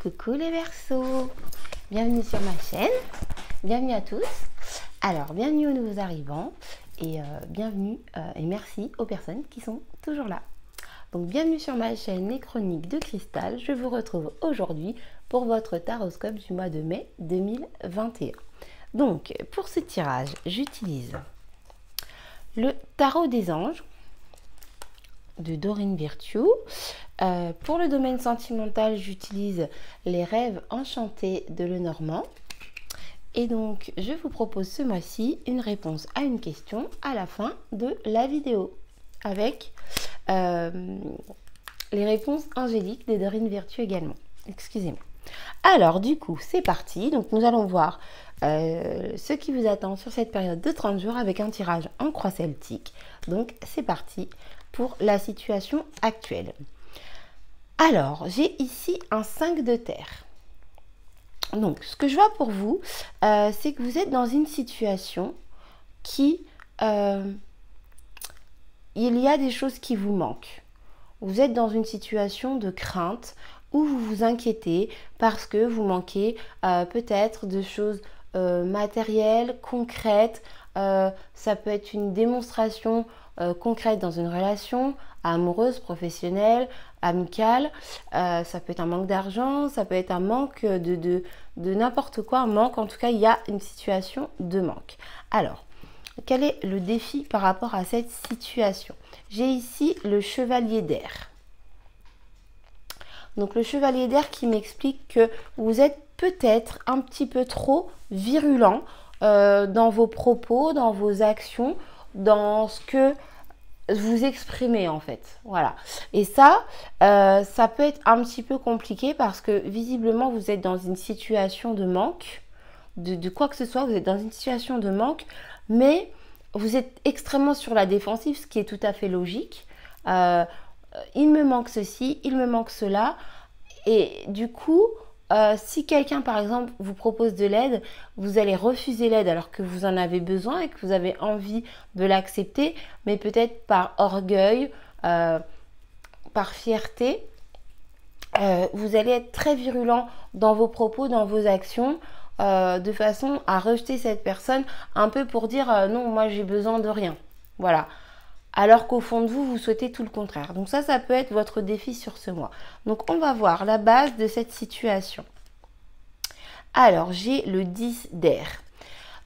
Coucou les Verseaux, bienvenue sur ma chaîne, bienvenue à tous. Alors, bienvenue aux nouveaux arrivants et bienvenue et merci aux personnes qui sont toujours là. Donc, bienvenue sur ma chaîne Les Chroniques de Cristal. Je vous retrouve aujourd'hui pour votre taroscope du mois de mai 2021. Donc, pour ce tirage, j'utilise le tarot des anges de Dorine Virtue. Pour le domaine sentimental, j'utilise les rêves enchantés de Lenormand. Et donc, je vous propose ce mois-ci une réponse à une question à la fin de la vidéo avec les réponses angéliques de Dorine Virtue également. Excusez-moi. Alors, du coup, c'est parti. Donc, nous allons voir ce qui vous attend sur cette période de 30 jours avec un tirage en croix celtique. Donc, c'est parti pour la situation actuelle. Alors, j'ai ici un 5 de terre. Donc, ce que je vois pour vous, c'est que vous êtes dans une situation qui... il y a des choses qui vous manquent. Vous êtes dans une situation de crainte où vous vous inquiétez parce que vous manquez peut-être de choses matérielles, concrètes. Ça peut être une démonstration concrète dans une relation amoureuse, professionnelle, amicale. Ça peut être un manque d'argent, ça peut être un manque de n'importe quoi, un manque. En tout cas, il y a une situation de manque. Alors, quel est le défi par rapport à cette situation? J'ai ici le chevalier d'air. Donc le chevalier d'air qui m'explique que vous êtes peut-être un petit peu trop virulent dans vos propos, dans vos actions, dans ce que vous exprimez en fait. Voilà. Et ça, ça peut être un petit peu compliqué parce que visiblement vous êtes dans une situation de manque, de quoi que ce soit, vous êtes dans une situation de manque, mais vous êtes extrêmement sur la défensive, ce qui est tout à fait logique. Il me manque ceci, il me manque cela. Et du coup, si quelqu'un, par exemple, vous propose de l'aide, vous allez refuser l'aide alors que vous en avez besoin et que vous avez envie de l'accepter, mais peut-être par orgueil, par fierté. Vous allez être très virulent dans vos propos, dans vos actions, de façon à rejeter cette personne, un peu pour dire non, moi j'ai besoin de rien. Voilà. Alors qu'au fond de vous, vous souhaitez tout le contraire. Donc ça peut être votre défi sur ce mois. Donc on va voir la base de cette situation. Alors, j'ai le 10 d'air.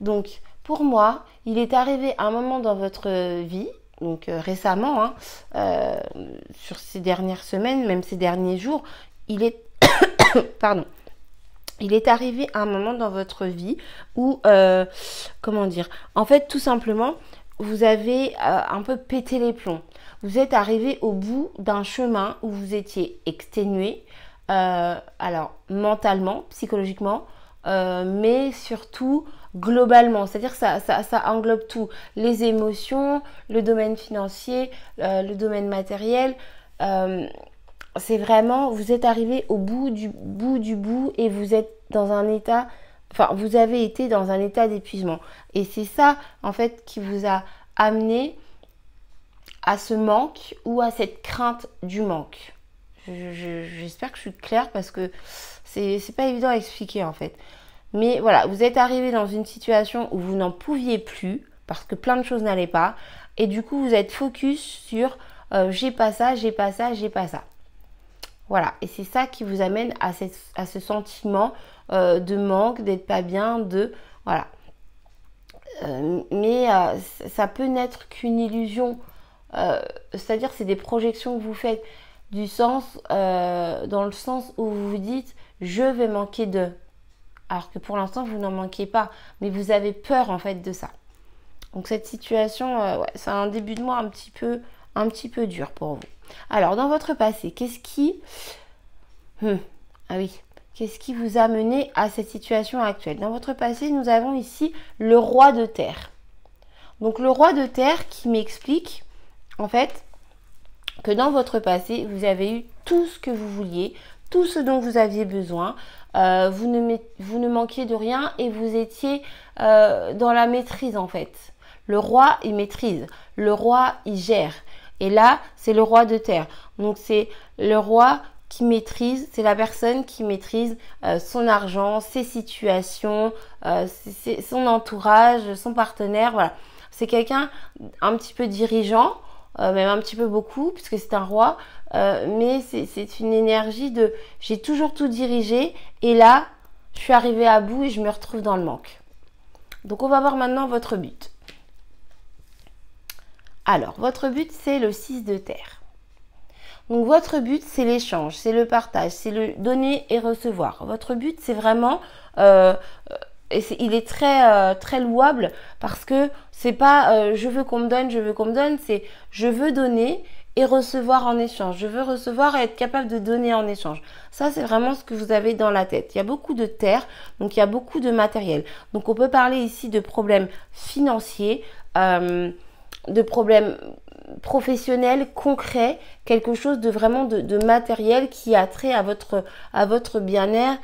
Donc, pour moi, il est arrivé un moment dans votre vie, donc récemment, sur ces dernières semaines, même ces derniers jours, il est... Pardon. Il est arrivé un moment dans votre vie où, comment dire, en fait, tout simplement, vous avez un peu pété les plombs. Vous êtes arrivé au bout d'un chemin où vous étiez exténué, alors mentalement, psychologiquement, mais surtout globalement. C'est-à-dire que ça englobe tout. Les émotions, le domaine financier, le domaine matériel. C'est vraiment, vous êtes arrivé au bout du bout et vous êtes dans un état... Enfin, vous avez été dans un état d'épuisement. Et c'est ça, en fait, qui vous a amené à ce manque ou à cette crainte du manque. J'espère que je suis claire parce que c'est pas évident à expliquer, en fait. Mais voilà, vous êtes arrivé dans une situation où vous n'en pouviez plus parce que plein de choses n'allaient pas. Et du coup, vous êtes focus sur j'ai pas ça, j'ai pas ça, j'ai pas ça. Voilà, et c'est ça qui vous amène à ce sentiment de manque, d'être pas bien, de... Voilà. Mais ça peut n'être qu'une illusion. C'est-à-dire c'est des projections que vous faites du sens, dans le sens où vous vous dites « je vais manquer de ». Alors que pour l'instant, vous n'en manquez pas. Mais vous avez peur en fait de ça. Donc cette situation, ouais, c'est un début de mois un petit peu dur pour vous. Alors, dans votre passé, qu'est-ce qui vous a mené à cette situation actuelle? Dans votre passé, nous avons ici le roi de terre. Donc, le roi de terre qui m'explique, en fait, que dans votre passé, vous avez eu tout ce que vous vouliez, tout ce dont vous aviez besoin. Vous ne manquiez de rien et vous étiez dans la maîtrise, en fait. Le roi, il maîtrise. Le roi, il gère. Et là, c'est le roi de terre. Donc, c'est le roi qui maîtrise, c'est la personne qui maîtrise son argent, ses situations, son entourage, son partenaire, voilà. C'est quelqu'un un petit peu dirigeant, même un petit peu beaucoup, puisque c'est un roi, mais c'est une énergie de j'ai toujours tout dirigé et là, je suis arrivée à bout et je me retrouve dans le manque. Donc, on va voir maintenant votre but. Alors, votre but, c'est le 6 de terre. Donc, votre but, c'est l'échange, c'est le partage, c'est le donner et recevoir. Votre but, c'est vraiment... il est très louable parce que c'est pas je veux qu'on me donne, c'est je veux donner et recevoir en échange. Je veux recevoir et être capable de donner en échange. Ça, c'est vraiment ce que vous avez dans la tête. Il y a beaucoup de terre, donc il y a beaucoup de matériel. Donc, on peut parler ici de problèmes financiers, de problèmes professionnels, concrets, quelque chose de vraiment de matériel qui a trait à votre bien-être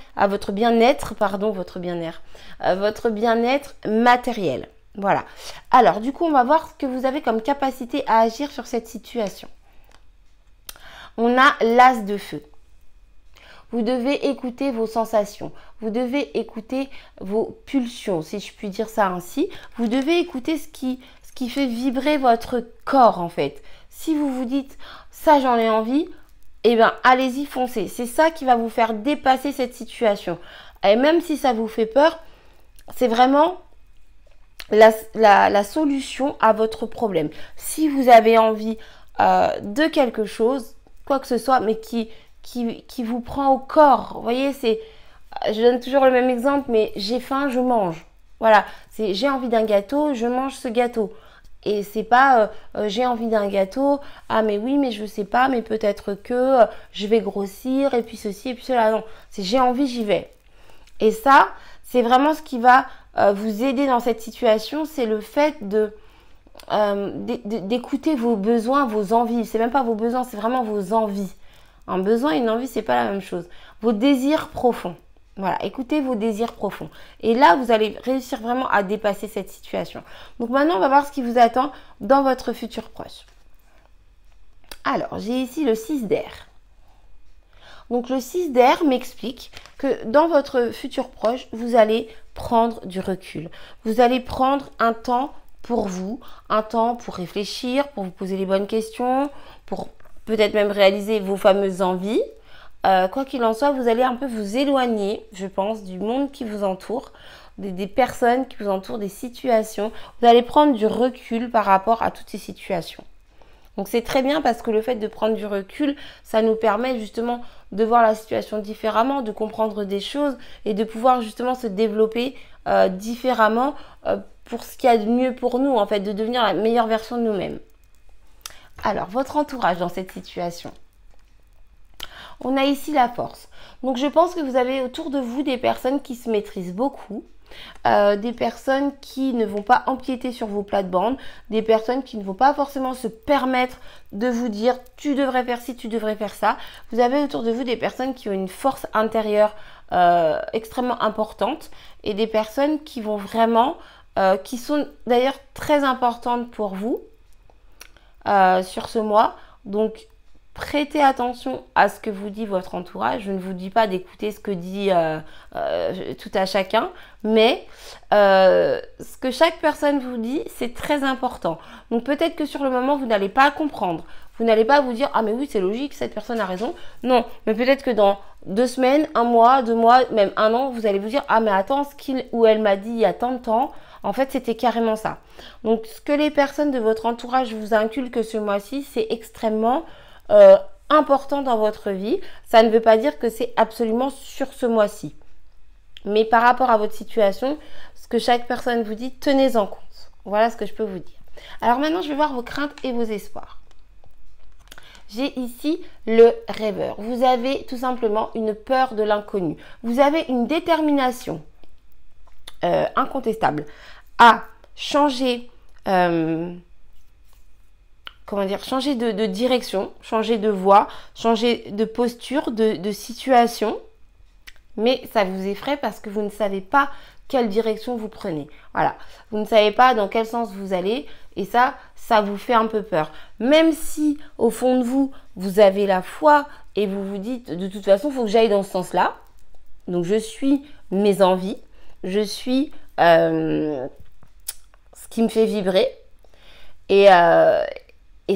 matériel. Voilà. Alors, du coup, on va voir ce que vous avez comme capacité à agir sur cette situation. On a l'as de feu. Vous devez écouter vos sensations. Vous devez écouter vos pulsions, si je puis dire ça ainsi. Vous devez écouter ce qui fait vibrer votre corps, en fait. Si vous vous dites, ça j'en ai envie, eh bien, allez-y, foncez. C'est ça qui va vous faire dépasser cette situation. Et même si ça vous fait peur, c'est vraiment la solution à votre problème. Si vous avez envie de quelque chose, quoi que ce soit, mais qui vous prend au corps. Vous voyez, je donne toujours le même exemple, mais j'ai faim, je mange. Voilà, j'ai envie d'un gâteau, je mange ce gâteau. Et c'est pas j'ai envie d'un gâteau, ah mais oui, mais je sais pas, mais peut-être que je vais grossir, et puis ceci, et puis cela. Non, c'est j'ai envie, j'y vais. Et ça, c'est vraiment ce qui va vous aider dans cette situation, c'est le fait d'écouter vos besoins, vos envies. C'est même pas vos besoins, c'est vraiment vos envies. Un besoin et une envie, c'est pas la même chose. Vos désirs profonds. Voilà, écoutez vos désirs profonds. Et là, vous allez réussir vraiment à dépasser cette situation. Donc maintenant, on va voir ce qui vous attend dans votre futur proche. Alors, j'ai ici le 6 d'air. Donc le 6 d'air m'explique que dans votre futur proche, vous allez prendre du recul. Vous allez prendre un temps pour vous, un temps pour réfléchir, pour vous poser les bonnes questions, pour peut-être même réaliser vos fameuses envies. Quoi qu'il en soit, vous allez un peu vous éloigner, je pense, du monde qui vous entoure, des personnes qui vous entourent, des situations. Vous allez prendre du recul par rapport à toutes ces situations. Donc c'est très bien parce que le fait de prendre du recul, ça nous permet justement de voir la situation différemment, de comprendre des choses et de pouvoir justement se développer différemment pour ce qu'il y a de mieux pour nous, en fait, de devenir la meilleure version de nous-mêmes. Alors, votre entourage dans cette situation. On a ici la force. Donc, je pense que vous avez autour de vous des personnes qui se maîtrisent beaucoup, des personnes qui ne vont pas empiéter sur vos plates-bandes, des personnes qui ne vont pas forcément se permettre de vous dire « tu devrais faire ci, tu devrais faire ça ». Vous avez autour de vous des personnes qui ont une force intérieure extrêmement importante et des personnes qui vont vraiment, qui sont d'ailleurs très importantes pour vous sur ce mois. Donc, prêtez attention à ce que vous dit votre entourage. Je ne vous dis pas d'écouter ce que dit tout à chacun, mais ce que chaque personne vous dit, c'est très important. Donc peut-être que sur le moment, vous n'allez pas comprendre. Vous n'allez pas vous dire « Ah mais oui, c'est logique, cette personne a raison ». Non, mais peut-être que dans 2 semaines, 1 mois, 2 mois, même 1 an, vous allez vous dire « Ah mais attends, ce qu'il ou elle m'a dit il y a tant de temps, en fait, c'était carrément ça ». Donc ce que les personnes de votre entourage vous inculquent ce mois-ci, c'est extrêmement important dans votre vie. Ça ne veut pas dire que c'est absolument sur ce mois-ci. Mais par rapport à votre situation, ce que chaque personne vous dit, tenez-en compte. Voilà ce que je peux vous dire. Alors maintenant, je vais voir vos craintes et vos espoirs. J'ai ici le rêveur. Vous avez tout simplement une peur de l'inconnu. Vous avez une détermination incontestable à changer changer de direction, changer de voie, changer de posture, de situation. Mais ça vous effraie parce que vous ne savez pas quelle direction vous prenez. Voilà, vous ne savez pas dans quel sens vous allez et ça vous fait un peu peur. Même si au fond de vous, vous avez la foi et vous vous dites de toute façon, il faut que j'aille dans ce sens-là. Donc je suis mes envies, je suis ce qui me fait vibrer et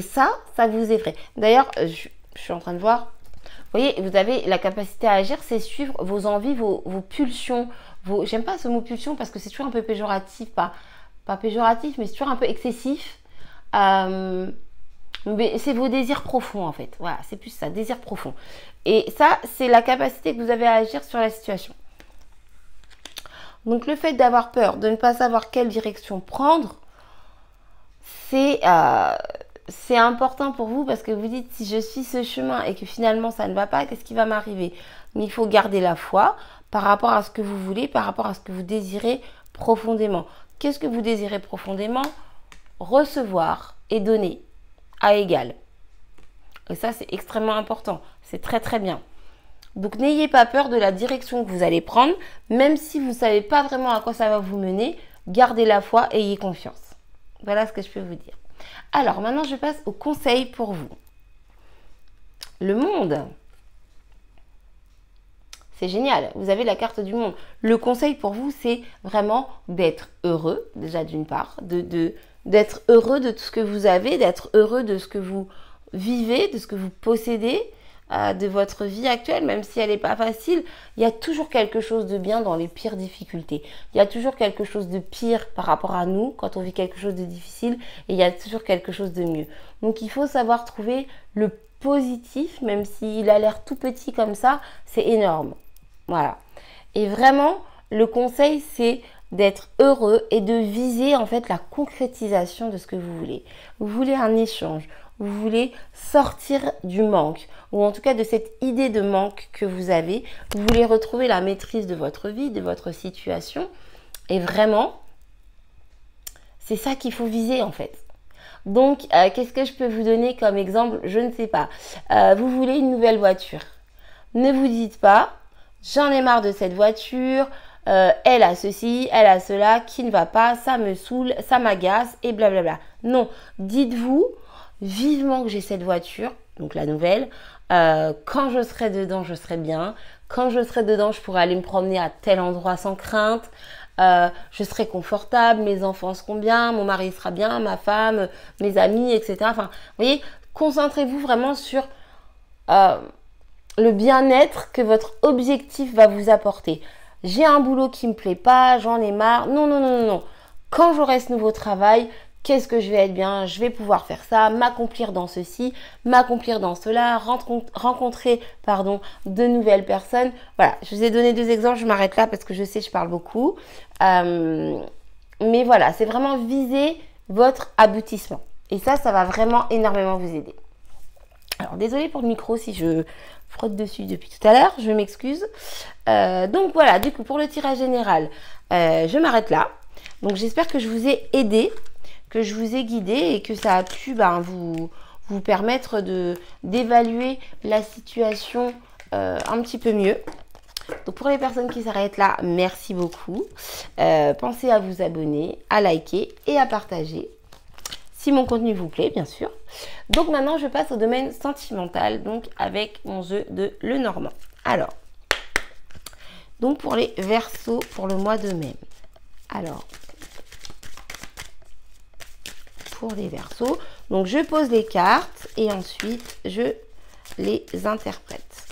ça vous effraie. D'ailleurs, je suis en train de voir. Vous voyez, vous avez la capacité à agir, c'est suivre vos envies, vos pulsions. J'aime pas ce mot pulsion parce que c'est toujours un peu péjoratif, pas péjoratif, mais c'est toujours un peu excessif. Mais c'est vos désirs profonds en fait. Voilà, c'est plus ça, désir profond. Et ça, c'est la capacité que vous avez à agir sur la situation. Donc le fait d'avoir peur, de ne pas savoir quelle direction prendre, c'est important pour vous parce que vous dites si je suis ce chemin et que finalement ça ne va pas, qu'est-ce qui va m'arriver? Mais il faut garder la foi par rapport à ce que vous voulez, par rapport à ce que vous désirez profondément. Qu'est-ce que vous désirez profondément? Recevoir et donner à égal. Et ça, c'est extrêmement important. C'est très très bien. Donc n'ayez pas peur de la direction que vous allez prendre, même si vous ne savez pas vraiment à quoi ça va vous mener, gardez la foi, ayez confiance. Voilà ce que je peux vous dire. Alors maintenant, je passe au conseil pour vous. Le monde. C'est génial, vous avez la carte du monde. Le conseil pour vous, c'est vraiment d'être heureux, déjà d'une part, d'être heureux de tout ce que vous avez, d'être heureux de ce que vous vivez, de ce que vous possédez, de votre vie actuelle, même si elle n'est pas facile. Il y a toujours quelque chose de bien dans les pires difficultés. Il y a toujours quelque chose de pire par rapport à nous quand on vit quelque chose de difficile et il y a toujours quelque chose de mieux. Donc il faut savoir trouver le positif, même s'il a l'air tout petit comme ça, c'est énorme. Voilà. Et vraiment, le conseil, c'est d'être heureux et de viser en fait la concrétisation de ce que vous voulez. Vous voulez un échange, vous voulez sortir du manque, ou en tout cas de cette idée de manque que vous avez. Vous voulez retrouver la maîtrise de votre vie, de votre situation. Et vraiment, c'est ça qu'il faut viser en fait. Donc, qu'est-ce que je peux vous donner comme exemple? Je ne sais pas. Vous voulez une nouvelle voiture. Ne vous dites pas, j'en ai marre de cette voiture, elle a ceci, elle a cela, qui ne va pas, ça me saoule, ça m'agace et blablabla. Non, dites-vous vivement que j'ai cette voiture, donc la nouvelle. Quand je serai dedans, je serai bien. Quand je serai dedans, je pourrai aller me promener à tel endroit sans crainte. Je serai confortable, mes enfants seront bien, mon mari sera bien, ma femme, mes amis, etc. Enfin, vous voyez, concentrez-vous vraiment sur le bien-être que votre objectif va vous apporter. J'ai un boulot qui me plaît pas, j'en ai marre. Non, non, non, non, non. Quand j'aurai ce nouveau travail, qu'est-ce que je vais être bien? Je vais pouvoir faire ça, m'accomplir dans ceci, m'accomplir dans cela, rencontrer de nouvelles personnes. Voilà, je vous ai donné 2 exemples, je m'arrête là parce que je sais, je parle beaucoup. Mais voilà, c'est vraiment viser votre aboutissement. Et ça va vraiment énormément vous aider. Alors, désolée pour le micro si je frotte dessus depuis tout à l'heure, je m'excuse. Donc voilà, du coup, pour le tirage général, je m'arrête là. Donc, j'espère que je vous ai aidé, que je vous ai guidé et que ça a pu vous permettre d'évaluer la situation un petit peu mieux. Donc, pour les personnes qui s'arrêtent là, merci beaucoup. Pensez à vous abonner, à liker et à partager. Si mon contenu vous plaît, bien sûr. Donc maintenant, je passe au domaine sentimental, donc avec mon jeu de Lenormand. Alors, donc pour les Verseaux, pour le mois de mai. Alors, pour les Verseaux, donc je pose les cartes et ensuite je les interprète.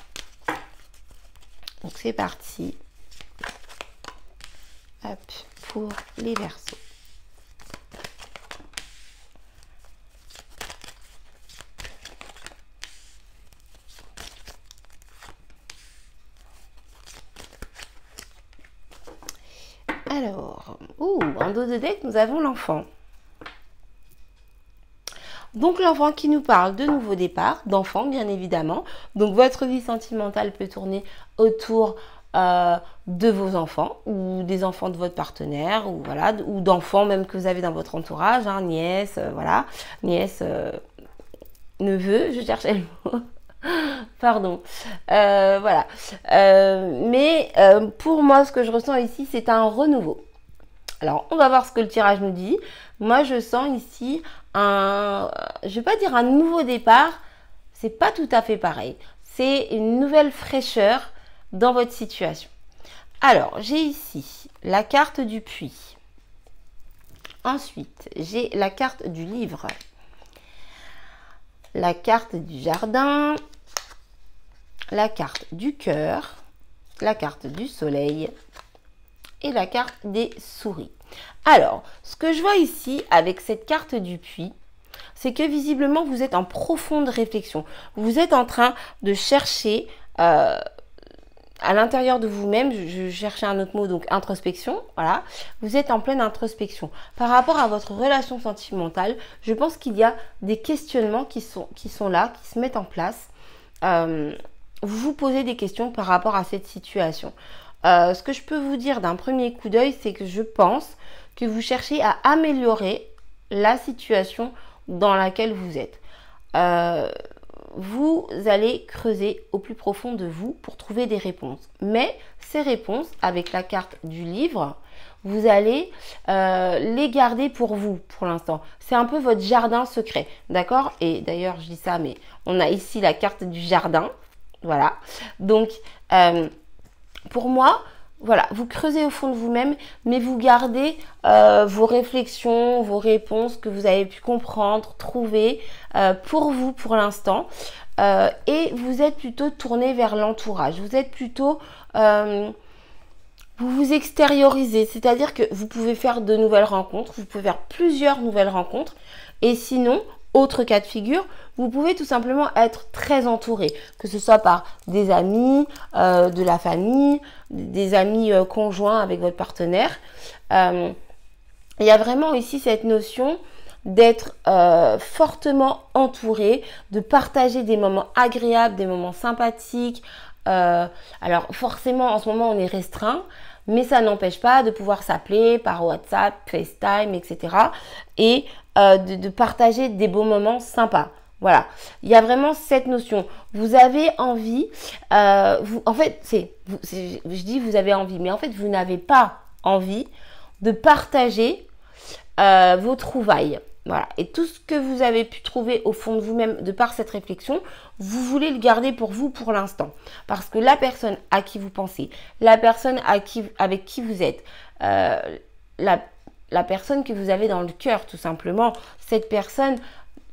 Donc c'est parti. Hop, pour les Verseaux. Alors, en dos de deck, nous avons l'enfant. Donc, l'enfant qui nous parle de nouveau départ, d'enfant, bien évidemment. Donc, votre vie sentimentale peut tourner autour de vos enfants ou des enfants de votre partenaire ou voilà, ou d'enfants même que vous avez dans votre entourage, hein, nièce, voilà, nièce, neveu, je cherchais le mot. Pardon. Voilà. Mais pour moi, ce que je ressens ici, c'est un renouveau. Alors, on va voir ce que le tirage nous dit. Moi, je sens ici je vais pas dire un nouveau départ, c'est pas tout à fait pareil. C'est une nouvelle fraîcheur dans votre situation. Alors, j'ai ici la carte du puits. Ensuite, j'ai la carte du livre, la carte du jardin, la carte du cœur, la carte du soleil et la carte des souris. Alors, ce que je vois ici avec cette carte du puits, c'est que visiblement vous êtes en profonde réflexion. Vous êtes en train de chercher à l'intérieur de vous-même, je cherchais un autre mot, donc introspection, voilà. Vous êtes en pleine introspection. Par rapport à votre relation sentimentale, je pense qu'il y a des questionnements qui sont là, qui se mettent en place. Vous vous posez des questions par rapport à cette situation. Ce que je peux vous dire d'un premier coup d'œil, c'est que je pense que vous cherchez à améliorer la situation dans laquelle vous êtes. Vous allez creuser au plus profond de vous pour trouver des réponses. Mais ces réponses, avec la carte du livre, vous allez les garder pour vous pour l'instant. C'est un peu votre jardin secret, d'accord? Et d'ailleurs, je dis ça, mais on a ici la carte du jardin. Voilà. Donc, pour moi, voilà, vous creusez au fond de vous-même, mais vous gardez vos réflexions, vos réponses que vous avez pu comprendre, trouver pour vous pour l'instant. Et vous êtes plutôt tourné vers l'entourage. Vous êtes plutôt... vous vous extériorisez, c'est-à-dire que vous pouvez faire de nouvelles rencontres, vous pouvez faire plusieurs nouvelles rencontres. Et sinon, autre cas de figure, vous pouvez tout simplement être très entouré, que ce soit par des amis, de la famille, des amis conjoints avec votre partenaire. Il y a vraiment ici cette notion d'être fortement entouré, de partager des moments agréables, des moments sympathiques. Alors forcément, en ce moment, on est restreint, mais ça n'empêche pas de pouvoir s'appeler par WhatsApp, FaceTime, etc. Et de partager des beaux moments sympas. Voilà, il y a vraiment cette notion. Vous avez envie, en fait, je dis vous avez envie, mais en fait, vous n'avez pas envie de partager vos trouvailles. Voilà, et tout ce que vous avez pu trouver au fond de vous-même de par cette réflexion, vous voulez le garder pour vous pour l'instant. Parce que la personne à qui vous pensez, la personne avec qui vous êtes, la personne que vous avez dans le cœur tout simplement, cette personne,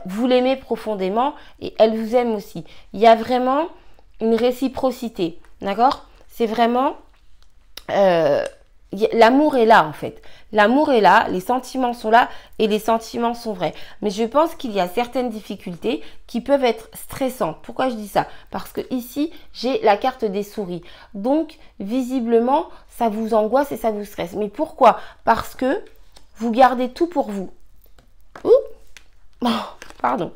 vous l'aimez profondément et elle vous aime aussi. Il y a vraiment une réciprocité, d'accord? C'est vraiment... l'amour est là en fait. L'amour est là, les sentiments sont là et les sentiments sont vrais. Mais je pense qu'il y a certaines difficultés qui peuvent être stressantes. Pourquoi je dis ça? Parce que ici, j'ai la carte des souris. Donc, visiblement, ça vous angoisse et ça vous stresse. Mais pourquoi? Parce que vous gardez tout pour vous. Pardon.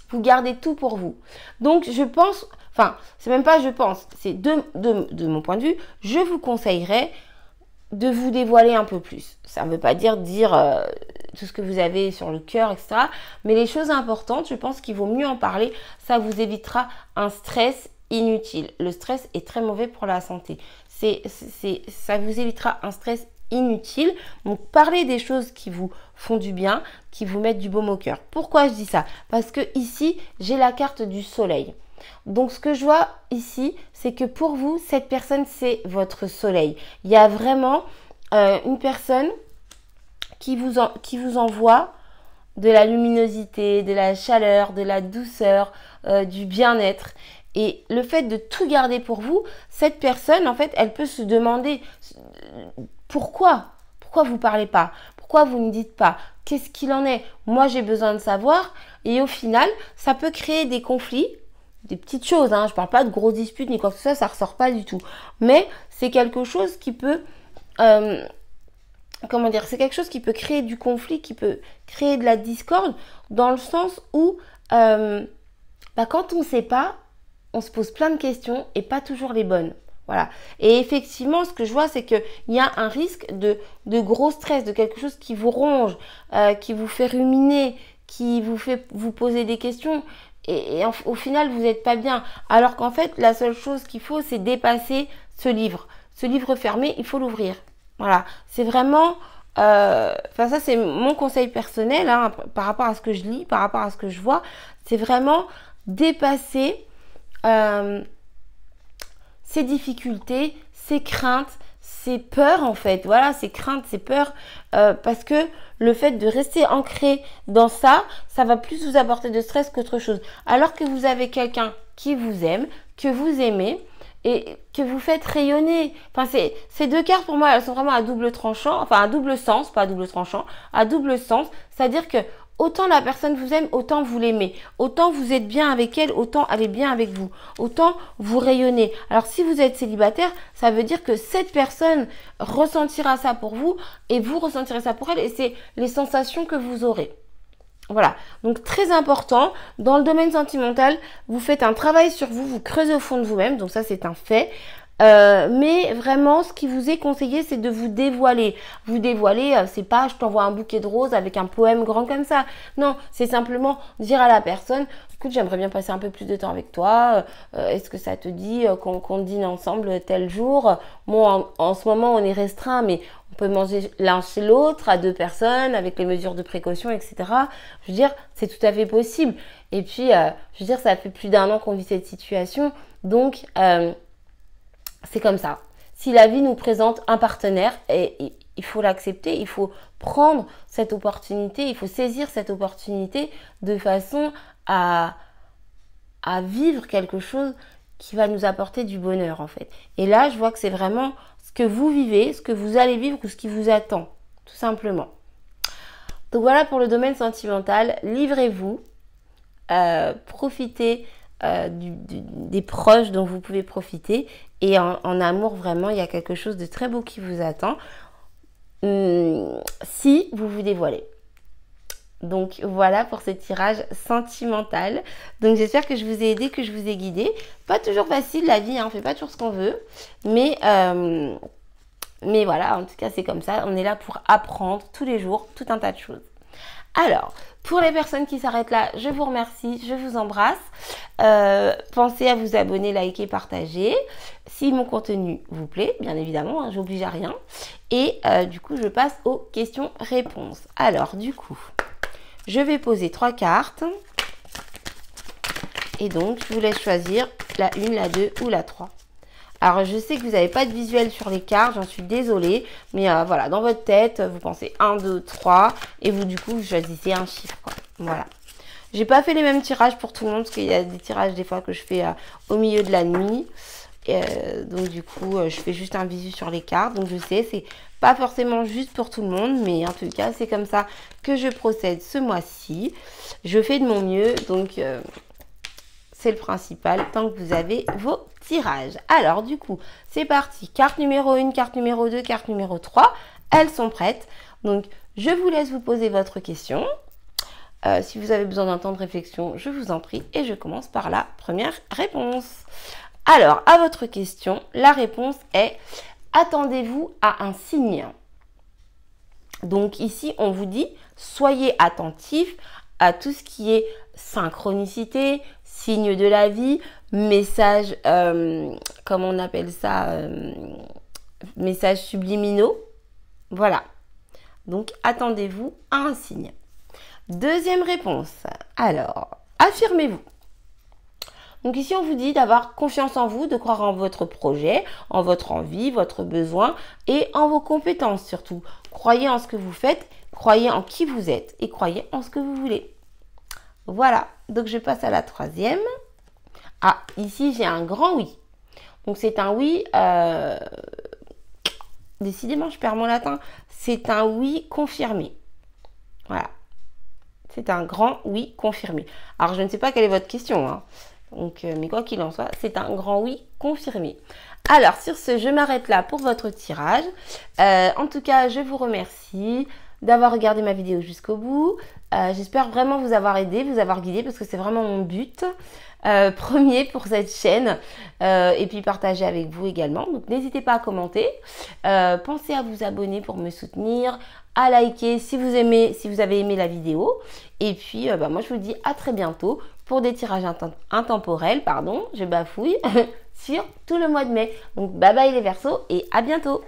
Vous gardez tout pour vous. Donc, je pense, enfin, c'est même pas je pense, c'est de mon point de vue, je vous conseillerais de vous dévoiler un peu plus. Ça ne veut pas dire tout ce que vous avez sur le cœur, etc. Mais les choses importantes, je pense qu'il vaut mieux en parler. Ça vous évitera un stress inutile. Le stress est très mauvais pour la santé. Ça vous évitera un stress inutile. Donc, parlez des choses qui vous font du bien, qui vous mettent du baume au cœur. Pourquoi je dis ça? Parce que ici, j'ai la carte du soleil. Donc, ce que je vois ici, c'est que pour vous, cette personne, c'est votre soleil. Il y a vraiment une personne qui vous envoie de la luminosité, de la chaleur, de la douceur, du bien-être. Et le fait de tout garder pour vous, cette personne, en fait, elle peut se demander pourquoi vous ne parlez pas? Pourquoi vous ne dites pas? Qu'est-ce qu'il en est? Moi, j'ai besoin de savoir. Et au final, ça peut créer des conflits. Des petites choses, hein. Je ne parle pas de grosses disputes ni quoi que ce soit, ça ne ressort pas du tout. Mais c'est quelque chose qui peut, comment dire, c'est quelque chose qui peut créer du conflit, qui peut créer de la discorde, dans le sens où, quand on ne sait pas, on se pose plein de questions et pas toujours les bonnes. Voilà. Et effectivement, ce que je vois, c'est qu'il y a un risque de gros stress, de quelque chose qui vous ronge, qui vous fait ruminer, qui vous fait vous poser des questions. au final, vous n'êtes pas bien. Alors qu'en fait, la seule chose qu'il faut, c'est dépasser ce livre. Ce livre fermé, il faut l'ouvrir. Voilà, c'est vraiment... Enfin, ça, c'est mon conseil personnel hein, par rapport à ce que je lis, par rapport à ce que je vois. C'est vraiment dépasser ces difficultés, ces craintes, ces peurs en fait. Voilà, ces craintes, ces peurs. Parce que le fait de rester ancré dans ça, ça va plus vous apporter de stress qu'autre chose. Alors que vous avez quelqu'un qui vous aime, que vous aimez et que vous faites rayonner. Enfin, ces deux cartes pour moi, elles sont vraiment à double tranchant, enfin à double sens, pas à double tranchant, à double sens. C'est-à-dire que autant la personne vous aime, autant vous l'aimez. Autant vous êtes bien avec elle, autant elle est bien avec vous. Autant vous rayonnez. Alors si vous êtes célibataire, ça veut dire que cette personne ressentira ça pour vous et vous ressentirez ça pour elle et c'est les sensations que vous aurez. Voilà, donc très important, dans le domaine sentimental, vous faites un travail sur vous, vous creusez au fond de vous-même, donc ça c'est un fait. Mais vraiment, ce qui vous est conseillé, c'est de vous dévoiler. Vous dévoiler, c'est pas je t'envoie un bouquet de roses avec un poème grand comme ça. Non, c'est simplement dire à la personne, écoute, j'aimerais bien passer un peu plus de temps avec toi. Est-ce que ça te dit qu'on dîne ensemble tel jour? Bon, en ce moment, on est restreint, mais on peut manger l'un chez l'autre à deux personnes avec les mesures de précaution, etc. Je veux dire, c'est tout à fait possible. Et puis, je veux dire, ça fait plus d'1 an qu'on vit cette situation. Donc, c'est comme ça. Si la vie nous présente un partenaire, et il faut l'accepter, il faut prendre cette opportunité, il faut saisir cette opportunité de façon à vivre quelque chose qui va nous apporter du bonheur en fait. Et là, je vois que c'est vraiment ce que vous vivez, ce que vous allez vivre ou ce qui vous attend, tout simplement. Donc voilà pour le domaine sentimental. Livrez-vous, profitez des proches dont vous pouvez profiter et en amour vraiment il y a quelque chose de très beau qui vous attend si vous vous dévoilez. Donc voilà pour ce tirage sentimental. Donc j'espère que je vous ai aidé, que je vous ai guidé. Pas toujours facile la vie, hein, on fait pas toujours ce qu'on veut, mais voilà, en tout cas c'est comme ça, on est là pour apprendre tous les jours tout un tas de choses. Alors, pour les personnes qui s'arrêtent là, je vous remercie, je vous embrasse. Pensez à vous abonner, liker, partager. Si mon contenu vous plaît, bien évidemment, hein, j'oblige à rien. Et du coup, je passe aux questions-réponses. Alors, du coup, je vais poser 3 cartes. Et donc, je vous laisse choisir la 1, la 2 ou la 3. Alors, je sais que vous n'avez pas de visuel sur les cartes, j'en suis désolée. Mais voilà, dans votre tête, vous pensez 1, 2, 3. Et vous, du coup, vous choisissez un chiffre, quoi. Voilà. J'ai pas fait les mêmes tirages pour tout le monde, parce qu'il y a des tirages des fois que je fais au milieu de la nuit. Donc, du coup, je fais juste un visu sur les cartes. Donc, je sais, c'est pas forcément juste pour tout le monde. Mais en tout cas, c'est comme ça que je procède ce mois-ci. Je fais de mon mieux, donc... c'est le principal tant que vous avez vos tirages. Alors du coup, c'est parti. Carte numéro 1, carte numéro 2, carte numéro 3. Elles sont prêtes. Donc, je vous laisse vous poser votre question. Si vous avez besoin d'un temps de réflexion, je vous en prie. Et je commence par la première réponse. Alors, à votre question, la réponse est « Attendez-vous à un signe ?» Donc ici, on vous dit « Soyez attentifs à tout ce qui est synchronicité, signe de la vie, message, comment on appelle ça, messages subliminaux. Voilà. Donc, attendez-vous à un signe. Deuxième réponse. Alors, affirmez-vous. Donc ici, on vous dit d'avoir confiance en vous, de croire en votre projet, en votre envie, votre besoin et en vos compétences surtout. Croyez en ce que vous faites, croyez en qui vous êtes et croyez en ce que vous voulez. Voilà, donc je passe à la troisième. Ah, ici j'ai un grand oui. Donc c'est un oui, décidément je perds mon latin, c'est un oui confirmé. Voilà, c'est un grand oui confirmé. Alors je ne sais pas quelle est votre question, hein. Donc, mais quoi qu'il en soit, c'est un grand oui confirmé. Alors sur ce, je m'arrête là pour votre tirage. En tout cas, je vous remercie. d'avoir regardé ma vidéo jusqu'au bout. J'espère vraiment vous avoir aidé, vous avoir guidé parce que c'est vraiment mon but premier pour cette chaîne et puis partager avec vous également. Donc n'hésitez pas à commenter. Pensez à vous abonner pour me soutenir, à liker si vous avez aimé la vidéo. Et puis moi je vous dis à très bientôt pour des tirages intemporels, pardon, je bafouille, sur tout le mois de mai. Donc bye bye les Verseaux et à bientôt.